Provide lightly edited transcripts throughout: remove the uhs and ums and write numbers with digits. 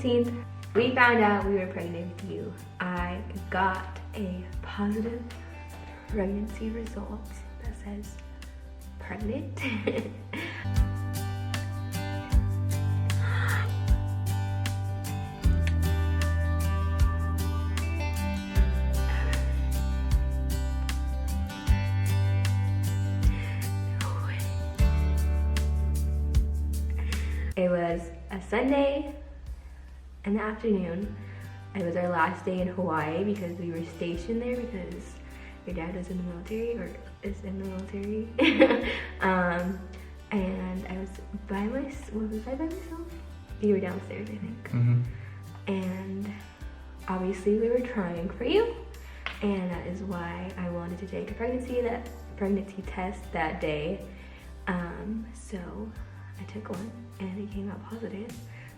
16th, we found out we were pregnant with you. I got a positive pregnancy result that says pregnant. It was a Sunday in the afternoon. It was our last day in Hawaii because we were stationed there because your dad was in the military, or is in the military. And I was by myself. Was I by myself? You were downstairs, I think. Mm-hmm. And obviously we were trying for you, and that is why I wanted to take a pregnancy test that day. So I took one and it came out positive.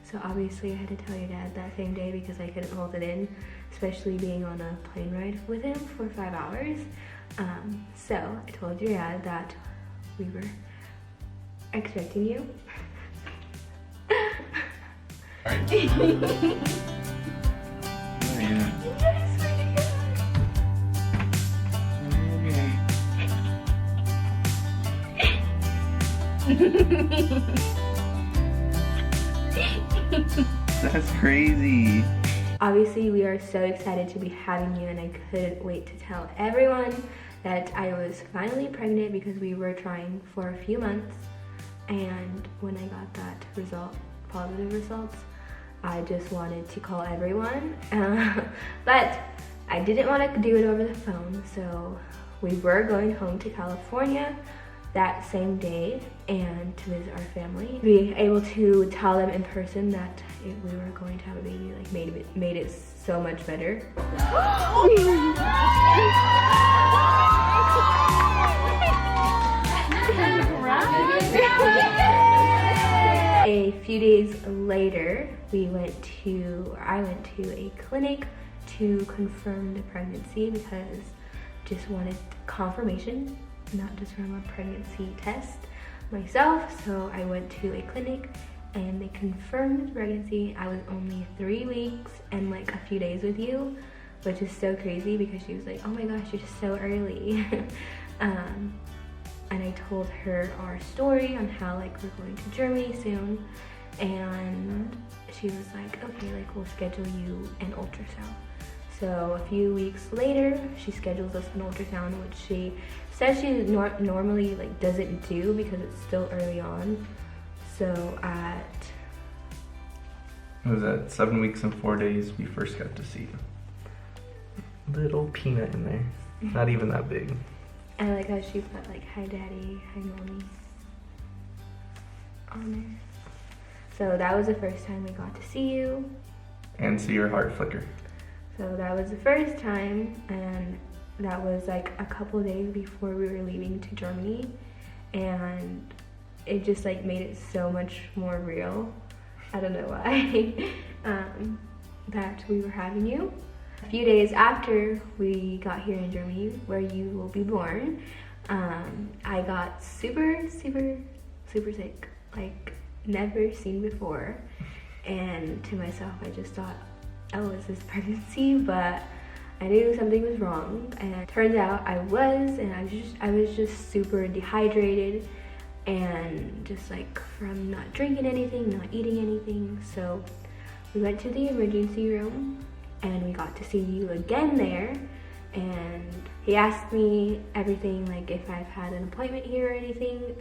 So obviously I had to tell your dad that same day because I couldn't hold it in, especially being on a plane ride with him for 5 hours. So I told your dad that we were expecting you. That's crazy. Obviously, we are so excited to be having you, and I couldn't wait to tell everyone that I was finally pregnant because we were trying for a few months. And when I got that positive results, I just wanted to call everyone. But I didn't want to do it over the phone, so we were going home to California that same day and to visit our family. Being able to tell them in person that we were going to have a baby made it so much better. A few days later, I went to a clinic to confirm the pregnancy because just wanted confirmation, not just from a pregnancy test myself. So I went to a clinic and they confirmed the pregnancy. I was only 3 weeks and like a few days with you, which is so crazy because she was like, oh my gosh, you're just so early. And I told her our story on how like we're going to Germany soon, and she was like, okay, like we'll schedule you an ultrasound. So a few weeks later, she schedules us an ultrasound, which she says she normally like doesn't do because it's still early on. So it was at 7 weeks and 4 days we first got to see you. Little peanut in there, not even that big. I like how she put like, hi daddy, hi mommy on there. So that was the first time we got to see you. And see your heart flicker. So that was the first time, and that was like a couple days before we were leaving to Germany. And it just like made it so much more real. I don't know why, that we were having you. A few days after we got here in Germany, where you will be born, I got super sick, like never seen before. And to myself, I just thought, oh, is this pregnancy? But I knew something was wrong, and it turns out I was, and I was just super dehydrated, and just like from not drinking anything, not eating anything. So we went to the emergency room, and we got to see you again there, and he asked me everything, like if I've had an appointment here or anything,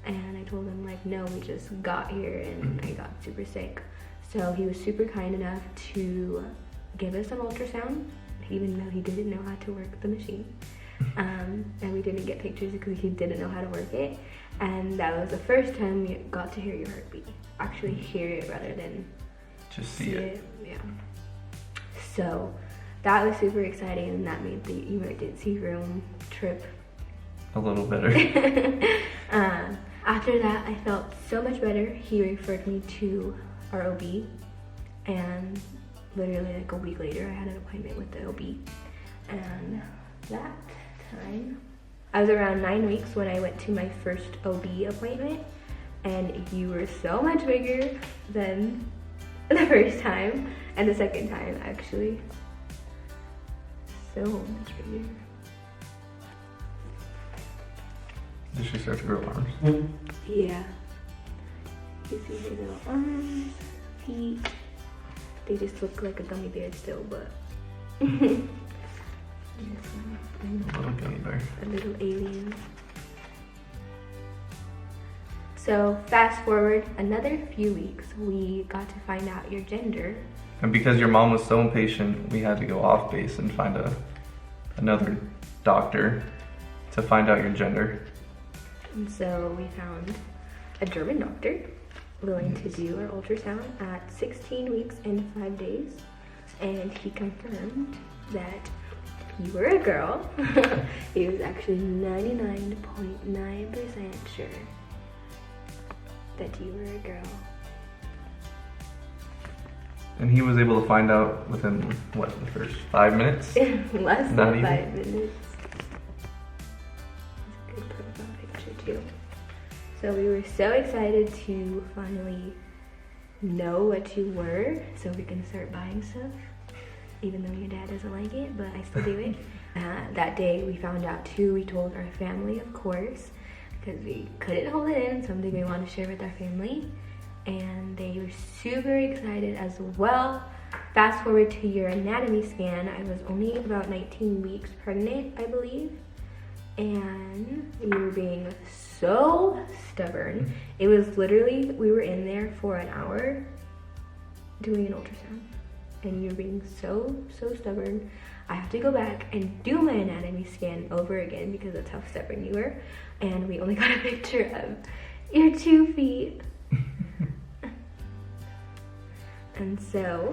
and I told him like, no, we just got here and I got super sick. So he was super kind enough to give us an ultrasound, even though he didn't know how to work the machine. And we didn't get pictures because he didn't know how to work it. And that was the first time we got to hear your heartbeat. Actually hear it rather than just see it. Yeah. So that was super exciting, and that made the emergency room trip a little better. After that, I felt so much better. He referred me to our OB, and literally like a week later, I had an appointment with the OB. And that time, I was around 9 weeks when I went to my first OB appointment, and you were so much bigger than the first time and the second time actually. So much bigger. Did she start to grow arms? Yeah. You see her little arms, feet. They just look like a gummy bear still, but this one, A little gummy bear. a little alien. So fast forward another few weeks, we got to find out your gender. And because your mom was so impatient, we had to go off base and find another doctor to find out your gender. And so we found a German doctor willing to do our ultrasound at 16 weeks and 5 days. And he confirmed that you were a girl. He was actually 99.9% sure that you were a girl. And he was able to find out within, what, the first 5 minutes? Less Not than even. 5 minutes. It's a good profile picture too. So we were so excited to finally know what you were so we can start buying stuff. Even though your dad doesn't like it, but I still do it. That day we found out too, we told our family, of course, because we couldn't hold it in, something we want to share with our family. And they were super excited as well. Fast forward to your anatomy scan, I was only about 19 weeks pregnant, I believe. And you were being so stubborn. It was literally, we were in there for an hour doing an ultrasound. And you're being so stubborn. I have to go back and do my anatomy scan over again because that's how stubborn you were. And we only got a picture of your 2 feet. And so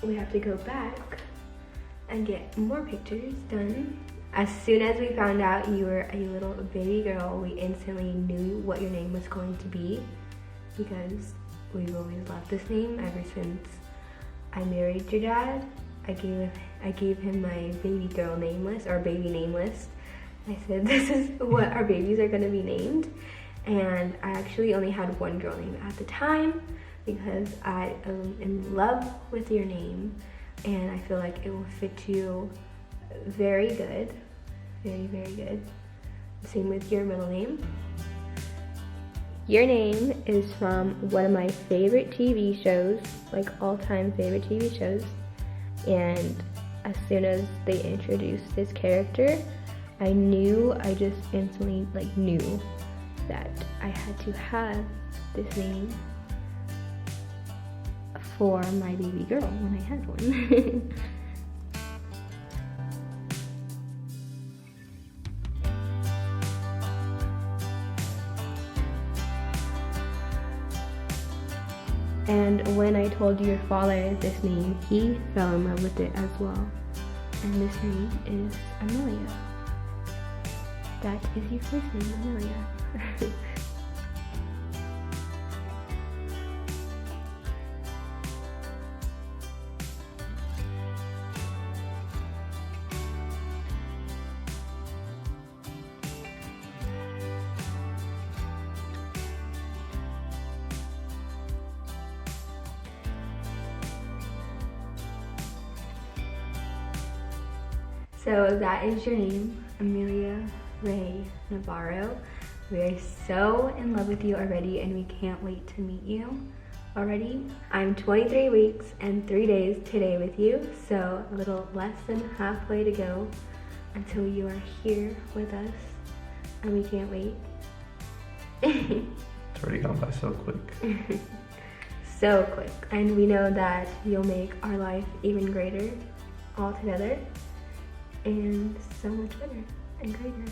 we have to go back and get more pictures done. As soon as we found out you were a little baby girl, we instantly knew what your name was going to be because we've always loved this name ever since I married your dad. I gave him my baby girl name list, or baby name list. I said, this is what our babies are gonna be named. And I actually only had one girl name at the time because I am in love with your name and I feel like it will fit you very good. Very good. Same with your middle name. Your name is from one of my favorite TV shows, like all-time favorite TV shows. And as soon as they introduced this character, I just instantly knew that I had to have this name for my baby girl when I had one. And when I told your father this name, he fell in love with it as well. And this name is Amelia. That is your first name, Amelia. So that is your name, Amelia Ray Navarro. We are so in love with you already and we can't wait to meet you already. I'm 23 weeks and 3 days today with you, so a little less than halfway to go until you are here with us and we can't wait. It's already gone by so quick. So quick. And we know that you'll make our life even greater all together and so much better and greater.